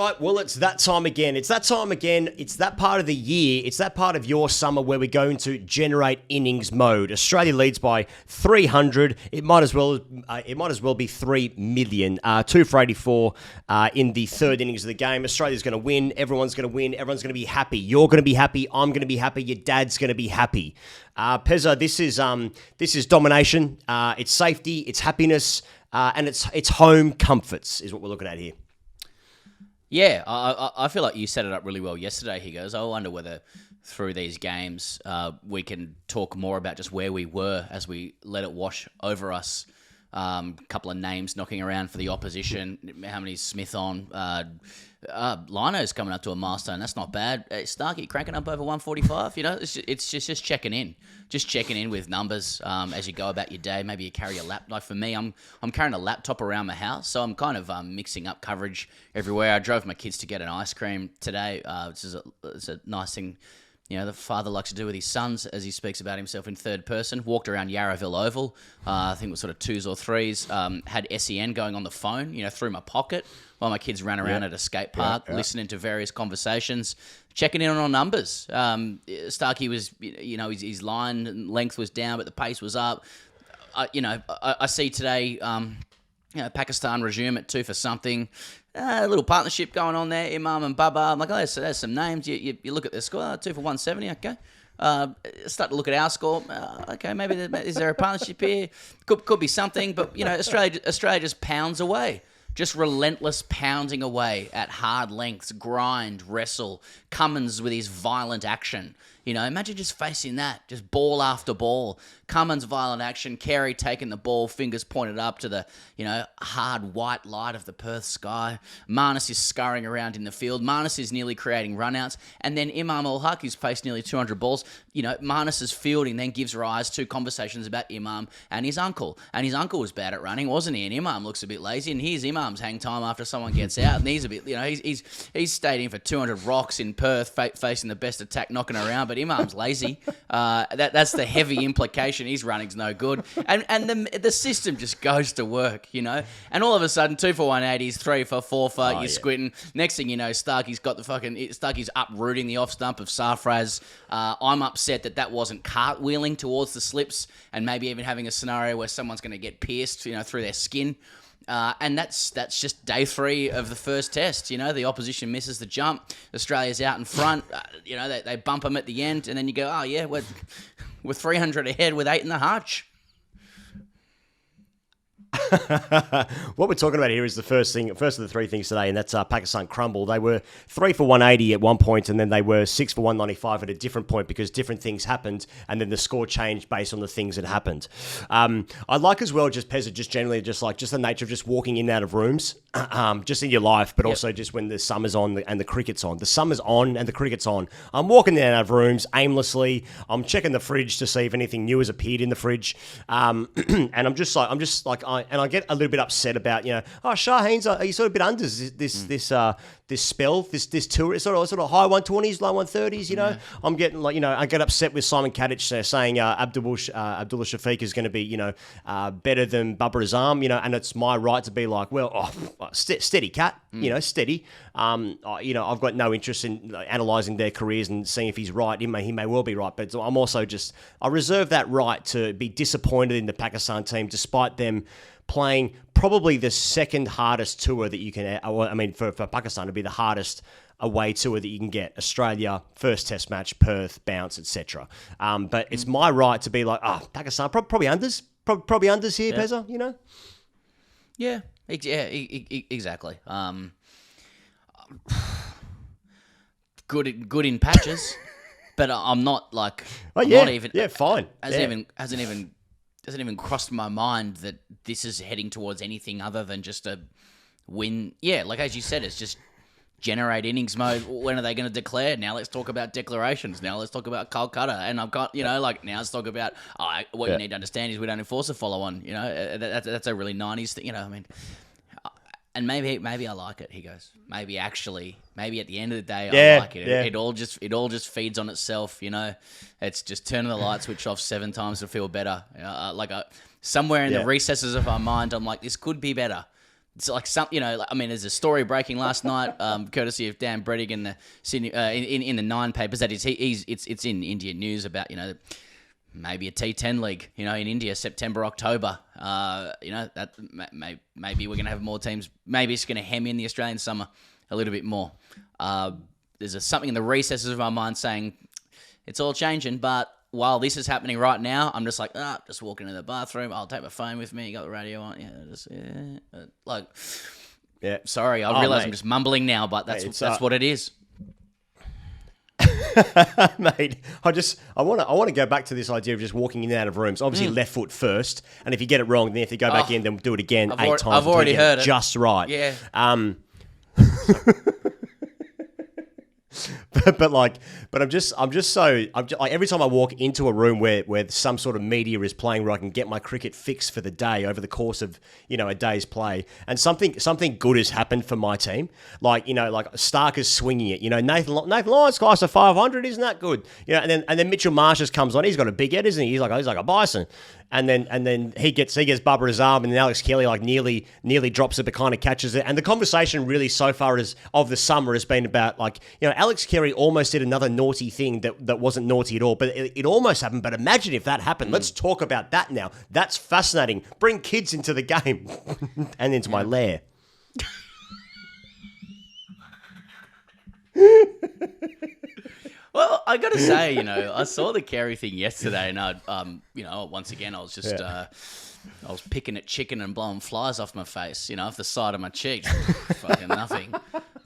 right, well, it's that time again. It's that time again. It's that part of the year. It's that part of your summer where we're going to generate innings mode. Australia leads by 300. It might as well be 3 million. 2 for 84 in the third innings of the game. Australia's going to win. Everyone's going to win. Everyone's going to be happy. You're going to be happy. I'm going to be happy. Your dad's going to be happy. Pezza, this is domination. It's safety. It's happiness. And it's home comforts is what we're looking at here. Yeah, I feel like you set it up really well yesterday, Higgins. I wonder whether through these games we can talk more about just where we were as we let it wash over us. Couple of names knocking around for the opposition. How many Smith on? Lino's coming up to a milestone. That's not bad. Starkey cranking up over 145. You know, it's just checking in. Just checking in with numbers as you go about your day. Maybe you carry a laptop. Like for me, I'm carrying a laptop around my house, so I'm kind of mixing up coverage everywhere. I drove my kids to get an ice cream today, which is a nice thing. You know, the father likes to do with his sons as he speaks about himself in third person. Walked around Yarraville Oval. I think it was sort of 2s or 3s. Had SEN going on the phone, you know, through my pocket while my kids ran around at a skate park, listening to various conversations, checking in on numbers. Starkey was, you know, his line length was down, but the pace was up. I see today, Pakistan resume at 2 for something. A little partnership going on there, Imam and Baba. I'm like, oh, there's some names. You look at their score, 2 for 170, okay. Start to look at our score. Okay, maybe is there a partnership here? Could be something, but you know, Australia just pounds away. Just relentless pounding away at hard lengths, grind, wrestle. Cummins with his violent action. You know, imagine just facing that, just ball after ball. Cummins' violent action, Carey taking the ball, fingers pointed up to the, you know, hard white light of the Perth sky. Marnus is scurrying around in the field. Marnus is nearly creating runouts. And then Imam Ul-Haq, who's faced nearly 200 balls, you know, Marnus's fielding then gives rise to conversations about Imam and his uncle. And his uncle was bad at running, wasn't he? And Imam looks a bit lazy. And here's Imam's hang time after someone gets out. And he's a bit, you know, he's stayed in for 200 rocks in Perth, facing the best attack, knocking around. But Imam's lazy. That's the heavy implication. His running's no good. And the system just goes to work, you know. And all of a sudden, 2 for 180s, 3 for 4 for, you're squinting. Next thing you know, Starkey's uprooting the off stump of Sarfraz. I'm upset that wasn't cartwheeling towards the slips and maybe even having a scenario where someone's going to get pierced, you know, through their skin. And that's just day 3 of the first test. You know, the opposition misses the jump. Australia's out in front. You know, they bump them at the end, and then you go, oh yeah, we're 300 ahead with 8 in the hutch. What we're talking about here is the first of the 3 things today, and that's Pakistan crumble. They were 3 for 180 at one point, and then they were 6 for 195 at a different point because different things happened, and then the score changed based on the things that happened. I like as well, just Pezza, just generally, just the nature of just walking in and out of rooms, just in your life, but also just when the summer's on and the cricket's on. The summer's on and the cricket's on. I'm walking in and out of rooms aimlessly. I'm checking the fridge to see if anything new has appeared in the fridge, and I get a little bit upset about, you know, Shaheen's, are you sort of a bit under this spell, this tour? It's sort of high 120s, low 130s, you know. Yeah. I'm getting like, you know, I get upset with Simon Kadich saying Abdullah Shafiq is going to be, you know, better than Babar Azam, you know, and it's my right to be like, well, steady cat, you know, steady. You know, I've got no interest in analysing their careers and seeing if he's right. He may well be right, but I'm also I reserve that right to be disappointed in the Pakistan team despite them playing probably the second hardest tour that you can, I mean, for Pakistan to be the hardest away tour that you can get. Australia, first test match, Perth, bounce, etc. But it's my right to be like, Pakistan, probably unders. Probably unders here, Pezza, you know? Yeah, exactly. Good in patches, but I'm not like, not even... fine. Hasn't even crossed my mind that this is heading towards anything other than just a win. Yeah, like as you said, it's just generate innings mode. When are they going to declare? Now let's talk about declarations. Now let's talk about Kolkata. And I've got, you know, like now let's talk about what you need to understand is we don't enforce a follow-on. You know, that's a really 90s thing. You know, I mean, and maybe I like it. He goes, maybe at the end of the day, I like it. It all just feeds on itself. You know, it's just turning the light switch off 7 times to feel better. Somewhere in the recesses of our mind, I'm like, this could be better. It's like some, there's a story breaking last night, courtesy of Dan Brettig in the Sydney, in the Nine papers that it's in Indian news about maybe a T10 league in India, September, October. That maybe we're gonna have more teams. Maybe it's gonna hem in the Australian summer a little bit more. There's something in the recesses of our mind saying it's all changing, but while this is happening right now, I'm just like, just walk into the bathroom. I'll take my phone with me. You got the radio on. Yeah. Sorry, I realize I'm just mumbling now, but that's what it is. Mate, I want to go back to this idea of just walking in and out of rooms. Obviously, left foot first, and if you get it wrong, then if you go back in, then do it again 8 times. I've already heard it. Just right. Yeah. But I'm just like every time I walk into a room where some sort of media is playing where I can get my cricket fix for the day over the course of a day's play, and something good has happened for my team, like Stark is swinging it, Nathan Lyon's class of 500, isn't that good? And then Mitchell Marsh comes on, he's got a big head, isn't he? He's like a bison. And then he gets Bubba his arm, and then Alex Kelly nearly drops it but kind of catches it. And the conversation really so far of the summer has been about Alex Kelly almost did another naughty thing that wasn't naughty at all, but it almost happened. But imagine if that happened. Let's talk about that now. That's fascinating. Bring kids into the game and into my lair. Well, I got to say, I saw the Carey thing yesterday, and once again, I was just, I was picking at chicken and blowing flies off my face, off the side of my cheek, fucking nothing.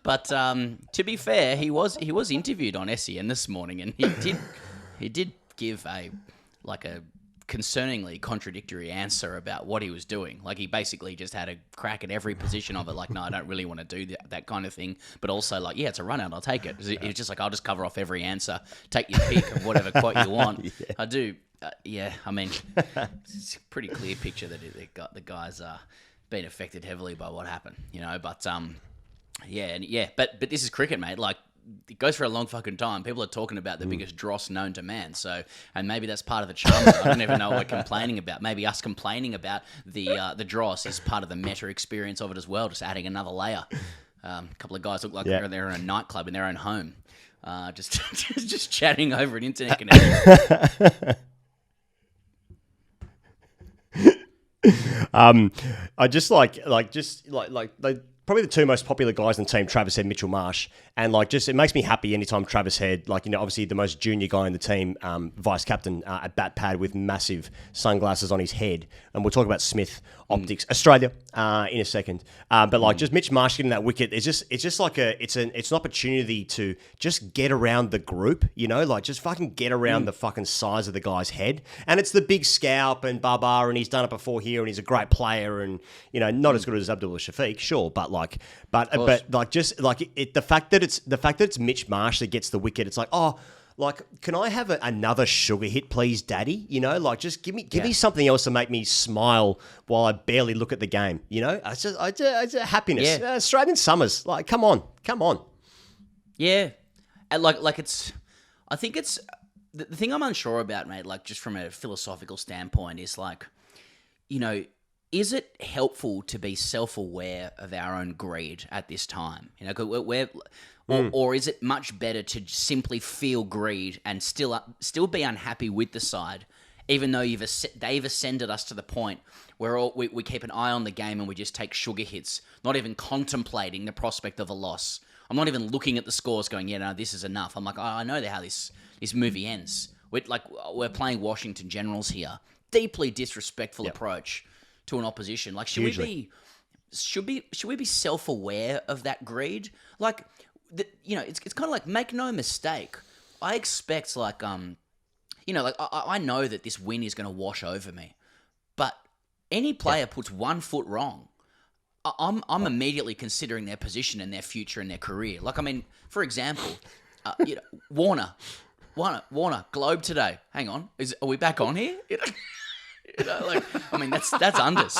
But to be fair, he was interviewed on SEN this morning, and he did give a concerningly contradictory answer about what he was doing. Like, he basically just had a crack at every position of it. Like, no, I don't really want to do that kind of thing. But also, it's a run out. I'll take it. It was just like, I'll just cover off every answer. Take your pick of whatever quote you want. Yeah. I do. I mean, it's a pretty clear picture that the guy's been affected heavily by what happened. But but this is cricket, mate. Like, it goes for a long fucking time. People are talking about the biggest dross known to man. So, and maybe that's part of the charm. I don't even know what we're complaining about. Maybe us complaining about the dross is part of the meta experience of it as well, just adding another layer. A couple of guys look like they're in a nightclub in their own home, just chatting over an internet connection. I just like probably the two most popular guys in the team, Travis Head, Mitchell Marsh. And it makes me happy anytime Travis Head, obviously the most junior guy in the team, vice captain at bat pad with massive sunglasses on his head. And we'll talk about Smith Optics Australia in a second. But just Mitch Marsh getting that wicket, it's an opportunity to just get around the group, just fucking get around the fucking size of the guy's head. And it's the big scalp and Baba, and he's done it before here, and he's a great player, and not as good as Abdullah Shafiq, sure, but the fact that it's Mitch Marsh that gets the wicket, it's like, oh, can I have another sugar hit, please, Daddy? Just give me something else to make me smile while I barely look at the game. It's a happiness. Yeah. Australian summers, come on. Yeah, and I think it's the thing I'm unsure about, mate. Just from a philosophical standpoint, is is it helpful to be self-aware of our own greed at this time? Or is it much better to simply feel greed and still be unhappy with the side, even though they've ascended us to the point where we keep an eye on the game and we just take sugar hits, not even contemplating the prospect of a loss. I'm not even looking at the scores going, this is enough. I'm like, I know how this movie ends. We're playing Washington Generals here. Deeply disrespectful approach to an opposition. Should we be self-aware of that greed? It's kind of like, make no mistake. I expect I know that this win is going to wash over me, but any player puts 1 foot wrong, I'm immediately considering their position and their future and their career. For example, Warner, Globe today. Hang on, are we back on here? That's unders.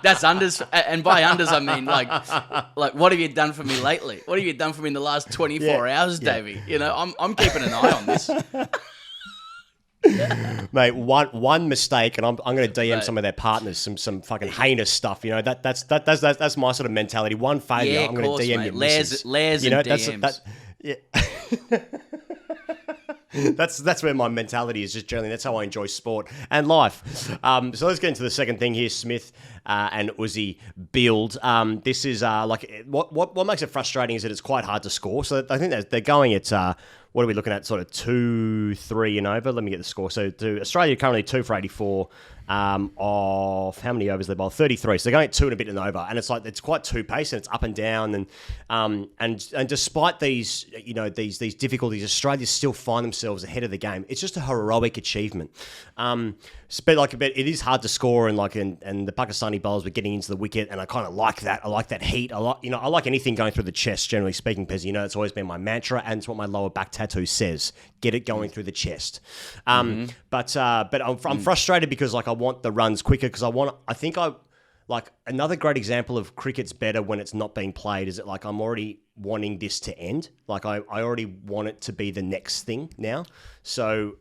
That's unders, and by unders I mean what have you done for me lately? What have you done for me in the last 24 hours, Davey? I'm keeping an eye on this. Mate, one mistake, and I'm going to DM some of their partners some fucking heinous stuff. You know that's my sort of mentality. One failure, I'm going to DM your missus. Layers and DMs. Yeah. That's where my mentality is just generally. That's how I enjoy sport and life. So let's get into the second thing here. Smith and Uzzie build. This is like what makes it frustrating is that it's quite hard to score. So I think they're going at what are we looking at? Sort of 2-3 and over. Let me get the score. So to Australia currently 2 for 84. Of how many overs they bowl? 33. So they're going at 2 and a bit and over, and it's like it's quite two pace and it's up and down, and despite these these difficulties, Australia still find themselves ahead of the game. It's just a heroic achievement. But it is hard to score, and the Pakistani bowlers were getting into the wicket, and I kind of like that. I like that heat. I like anything going through the chest. Generally speaking, Pez, it's always been my mantra, and it's what my lower back tattoo says. Get it going through the chest. But I'm frustrated because I want the runs quicker because another great example of cricket's better when it's not being played is that I'm already wanting this to end. I already want it to be the next thing now. So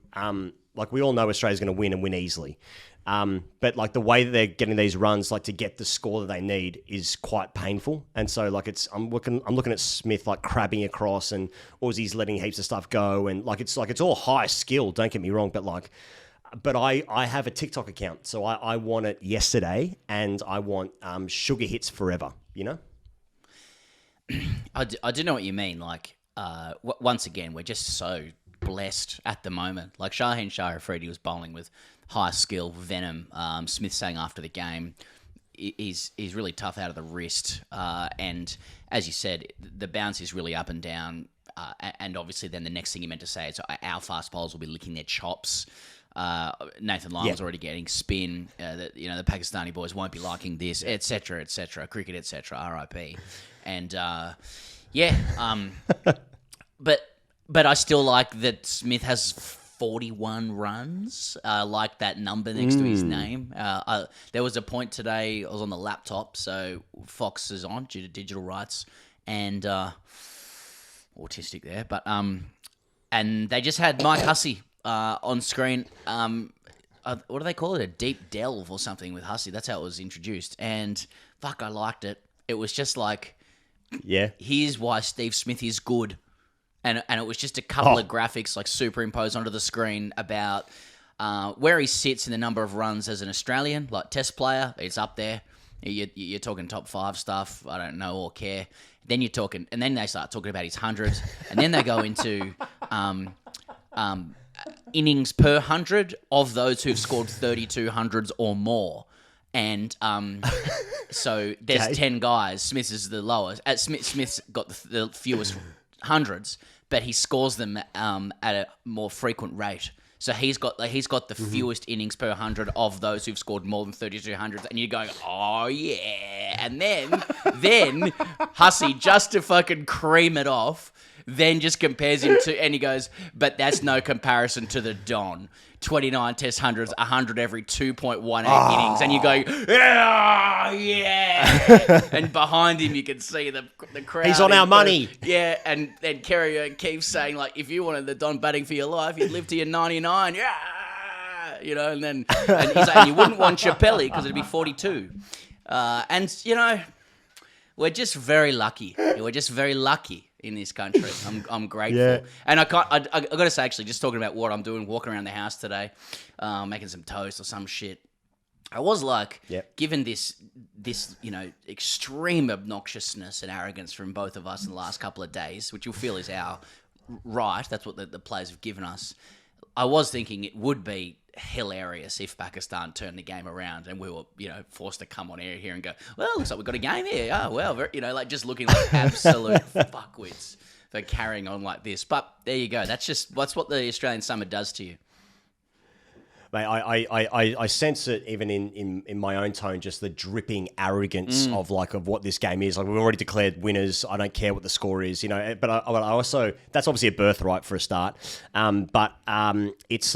we all know Australia's going to win and win easily. But the way that they're getting these runs, to get the score that they need, is quite painful. And so I'm looking at Smith crabbing across, and Aussie's letting heaps of stuff go, and it's all high skill. Don't get me wrong, but I have a TikTok account, so I want it yesterday, and I want sugar hits forever. I do know what you mean. Once again, we're just so blessed at the moment. Shaheen Shah Afridi was bowling with high skill, venom. Smith saying after the game, he's really tough out of the wrist. And as you said, the bounce is really up and down. And obviously then the next thing you meant to say is our fast bowlers will be licking their chops. Nathan Lyon was already getting spin. The Pakistani boys won't be liking this, etc., etc. Cricket, etc. R.I.P. And but I still like that Smith has 41 runs. Like that number next to his name. There was a point today. I was on the laptop, so Fox is on due to digital rights and autistic there, but and they just had Mike Hussey on screen. What do they call it? A deep delve or something with Hussey. That's how it was introduced. And fuck, I liked it. It was just here's why Steve Smith is good. And it was just a couple of graphics superimposed onto the screen about where he sits in the number of runs as an Australian, test player. It's up there. You're talking top 5 stuff. I don't know or care. Then you're talking, and then they start talking about his hundreds, and then they go into innings per 100 of those who've scored 32 hundreds or more. And so there's 10 guys. Smith is the lowest. Smith's got the fewest hundreds, but he scores them at a more frequent rate. So he's got the fewest innings per 100 of those who've scored more than 32 hundreds, and you're going, oh yeah, and then Hussey, just to fucking cream it off, then just compares him to, and he goes, but that's no comparison to the Don. 29 test hundreds, 100 every 2.18 innings, and you go, yeah. And behind him, you can see the crowd. He's on our money. Yeah, and then Kerry keeps saying, if you wanted the Don batting for your life, you'd live to your 99. Yeah. And he's like, you wouldn't want Chappelli because it'd be 42. We're just very lucky. We're just very lucky in this country. I'm grateful. Yeah. And I got to say, actually, just talking about what I'm doing, walking around the house today, making some toast or some shit. I was given this extreme obnoxiousness and arrogance from both of us in the last couple of days, which you'll feel is our right. That's what the players have given us. I was thinking it would be hilarious if Pakistan turned the game around and we were, forced to come on air here and go, well, looks like we've got a game here. Oh, well, just looking like absolute fuckwits for carrying on like this. But there you go. That's what the Australian summer does to you. Mate, I sense it even in my own tone, just the dripping arrogance of what this game is. We've already declared winners. I don't care what the score is, But I also, that's obviously a birthright for a start. But it's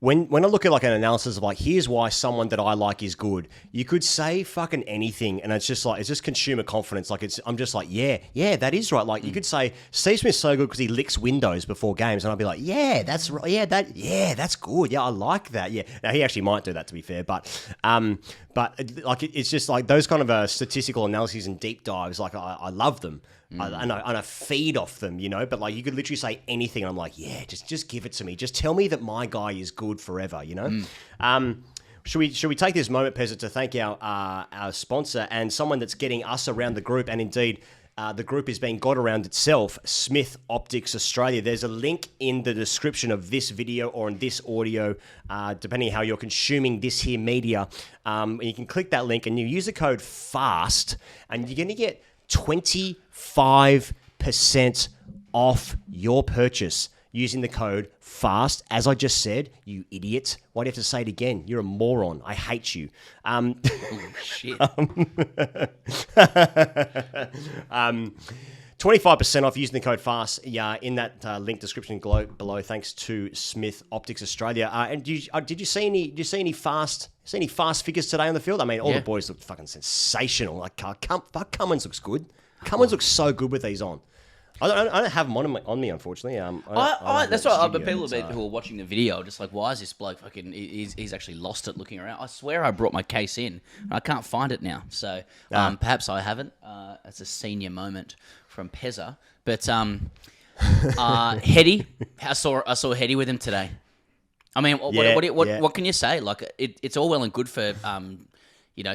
when I look at like an analysis of like, here's why someone that I like is good, you could say fucking anything, and it's just consumer confidence. Like I'm just like, yeah, that is right. Like you could say Steve Smith's so good because he licks windows before games, and I'd be like, yeah, that's right. Yeah, that's good. Yeah, I like that. Yeah. Now he actually might do that, to be fair, but like it's just like those kind of statistical analyses and deep dives. Like I love them. And I feed off them, but like you could literally say anything. And I'm like, yeah, just give it to me. Just tell me that my guy is good forever, Should we take this moment, Pezza, to thank our sponsor and someone that's getting us around the group, and indeed the group is being got around itself, Smith Optics Australia. There's a link in the description of this video or in this audio, depending how you're consuming this here media. You can click that link and you use the code FAST, and you're going to get 25% off your purchase using the code FAST. As I just said, you idiot. Why do you have to say it again? You're a moron. I hate you. Oh, shit. 25% off using the code FAST in that link description below. Thanks to Smith Optics Australia. And did you see any fast figures today on the field? I mean, all the boys looked fucking sensational. Like Cummins looks good. Cummins looks so good with these on. I don't have them on me, unfortunately. That's right. But people who are watching the video are just like, why is this bloke fucking? He's actually lost it looking around. I swear I brought my case in. I can't find it now. So perhaps I haven't. It's a senior moment from Pezza. But Hetty, I saw Hetty with him today. I mean, what can you say? Like it's all well and good for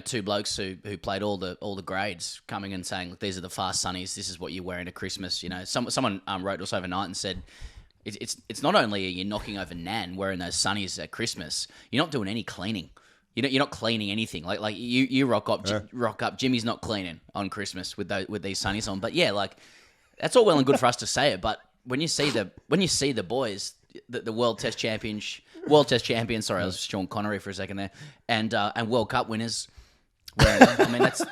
two blokes who played all the grades coming and saying, look, these are the fast sunnies. This is what you're wearing to Christmas. Someone wrote to us overnight and said, it's not only are you knocking over Nan wearing those sunnies at Christmas, you're not doing any cleaning. You're not cleaning anything. Like you rock up. Jimmy's not cleaning on Christmas with these sunnies on. But yeah, like that's all well and good for us to say it. But when you see the boys, the World Test champions. Sorry, I was Sean Connery for a second there, and World Cup winners. I mean, that's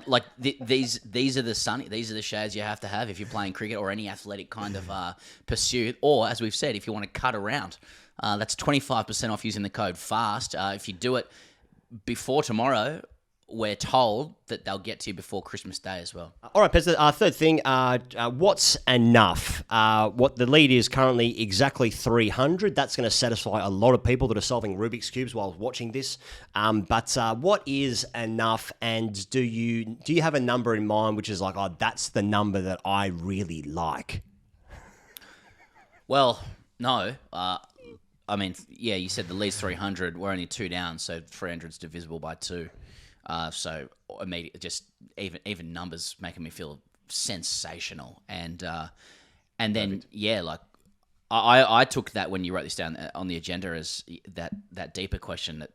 like these are the shades you have to have if you're playing cricket or any athletic kind of pursuit, or as we've said, if you want to cut around, that's 25% off using the code FAST. If you do it before tomorrow, we're told that they'll get to you before Christmas Day as well. All right, Pez, third thing, what's enough? What the lead is currently exactly 300. That's going to satisfy a lot of people that are solving Rubik's Cubes while watching this. But what is enough, and do you have a number in mind which is like, oh, that's the number that I really like? Well, no. I mean, yeah, you said the lead's 300. We're only 2 down, so 300's divisible by 2. So immediately, just even numbers making me feel sensational, and then like I took that when you wrote this down on the agenda as that deeper question that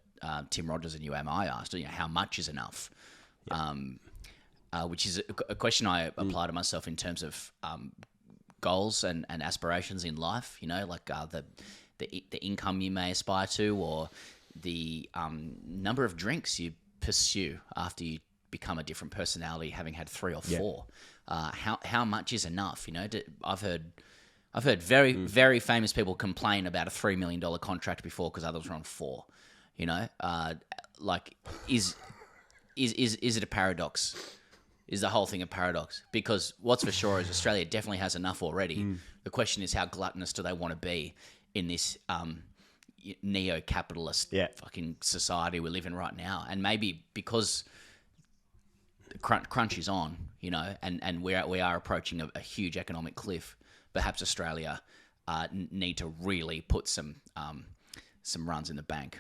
Tim Rogers and UMI asked, how much is enough, which is a question I apply to myself in terms of goals and aspirations in life. Like the income you may aspire to, or the number of drinks you pursue after you become a different personality, having had 3 or 4. How much is enough? I've heard very very famous people complain about a $3 million contract before because others were on 4. Like is it a paradox? Is the whole thing a paradox? Because what's for sure is Australia definitely has enough already. The question is, how gluttonous do they want to be in this neo-capitalist fucking society we live in right now? And maybe because the crunch is on, and we are approaching a huge economic cliff, perhaps Australia need to really put some runs in the bank.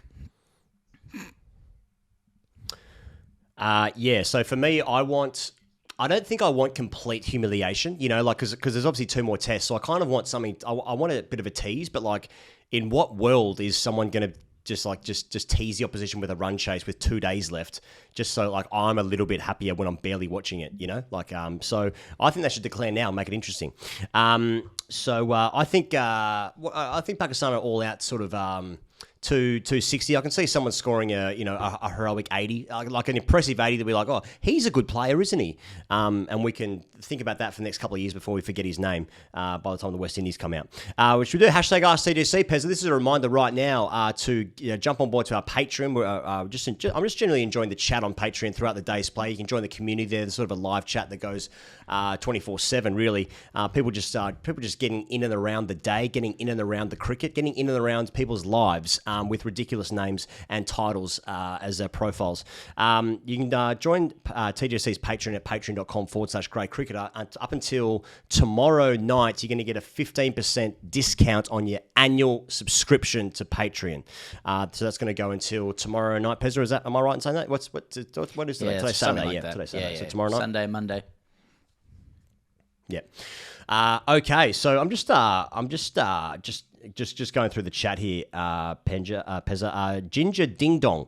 So for me, I don't think I want complete humiliation, because there's obviously 2 more tests. So I kind of want something, I want a bit of a tease, but like, in what world is someone going to just tease the opposition with a run chase with 2 days left, just so like I'm a little bit happier when I'm barely watching it, so I think they should declare now and make it interesting. I think Pakistan are all out sort of to 260. I can see someone scoring a heroic 80, like an impressive 80 that we're like, oh, he's a good player, isn't he? And we can think about that for the next couple of years before we forget his name by the time the West Indies come out. Which we do, hashtag AskTGC, Pezza. This is a reminder right now to jump on board to our Patreon. I'm just generally enjoying the chat on Patreon throughout the day's play. You can join the community there. There's sort of a live chat that goes 24/7, really. People just getting in and around the day, getting in and around the cricket, getting in and around people's lives with ridiculous names and titles as their profiles. You can join TGC's Patreon at patreon.com/greatcricketer. Up until tomorrow night, you're going to get a 15% discount on your annual subscription to Patreon. So that's going to go until tomorrow night. Pezza, am I right in saying that? What is today? Today's Sunday. Like Today's Sunday. Yeah. So tomorrow night? Sunday, Monday. Yeah. Okay, so I'm just going through the chat here. Pezza, Ginger Ding Dong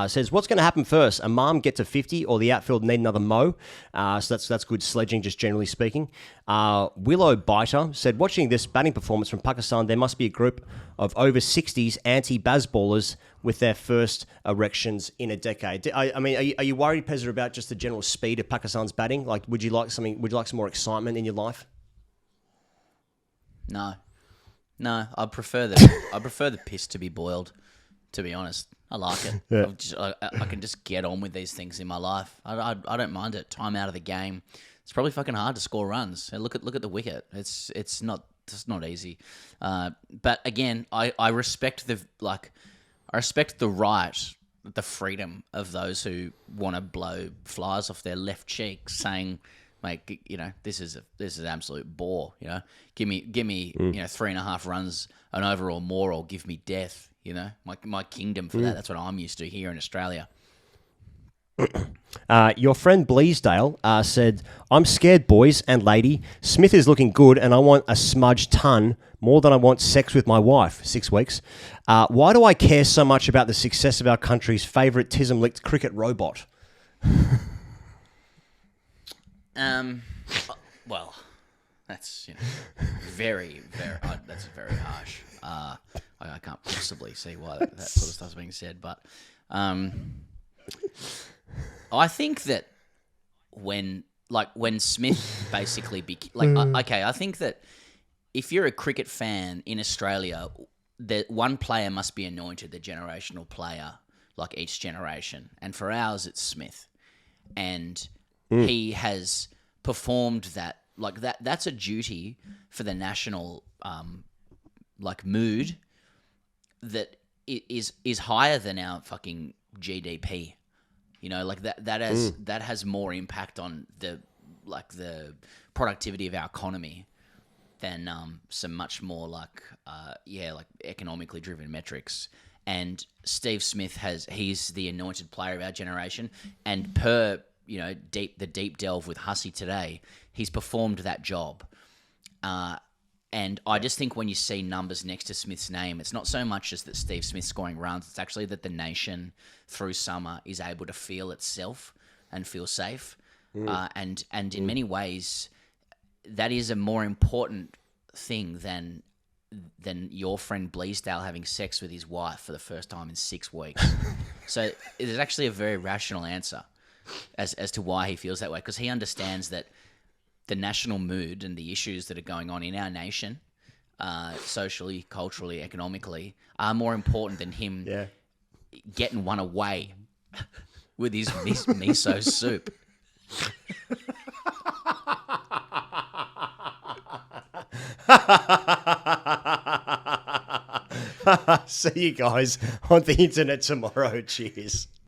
says, "What's going to happen first? A mom get to 50, or the outfield need another Mo?" So that's good sledging, just generally speaking. Willow Biter said, "Watching this batting performance from Pakistan, there must be a group of over 60s anti-Baz ballers with their first erections in a decade." I mean, are you worried, Pezza, about just the general speed of Pakistan's batting? Like, would you like some more excitement in your life? No, I prefer the piss to be boiled. To be honest, I like it. Yeah. I can just get on with these things in my life. I don't mind it. Time out of the game. It's probably fucking hard to score runs. And look at the wicket. It's not easy. But again, I respect the right, the freedom of those who want to blow flies off their left cheek, saying, "Mate, this is an absolute bore. Give me 3.5 runs an over or more, or give me death. My kingdom for that. That's what I'm used to here in Australia." Your friend Bleasdale said, "I'm scared, boys and lady. Smith is looking good, and I want a smudge ton more than I want sex with my wife. 6 weeks. Why do I care so much about the success of our country's favourite tism-licked cricket robot?" Well, that's very, very. That's very harsh. I can't possibly see why that sort of stuff's being said, but I think that when Smith basically I think that if you're a cricket fan in Australia, that one player must be anointed the generational player, like each generation, and for ours it's Smith, and he has performed that. Like that's a duty for the national mood that is higher than our fucking GDP. That has more impact on the productivity of our economy than some much more economically driven metrics. And Steve Smith he's the anointed player of our generation, and per the deep delve with Hussey today, he's performed that job. And I just think when you see numbers next to Smith's name, it's not so much just that Steve Smith's scoring runs, it's actually that the nation through summer is able to feel itself and feel safe. And in many ways, that is a more important thing than your friend Bleasdale having sex with his wife for the first time in 6 weeks. So it is actually a very rational answer as to why he feels that way, because he understands that the national mood and the issues that are going on in our nation, socially, culturally, economically, are more important than him getting one away with his miso soup. See you guys on the internet tomorrow. Cheers.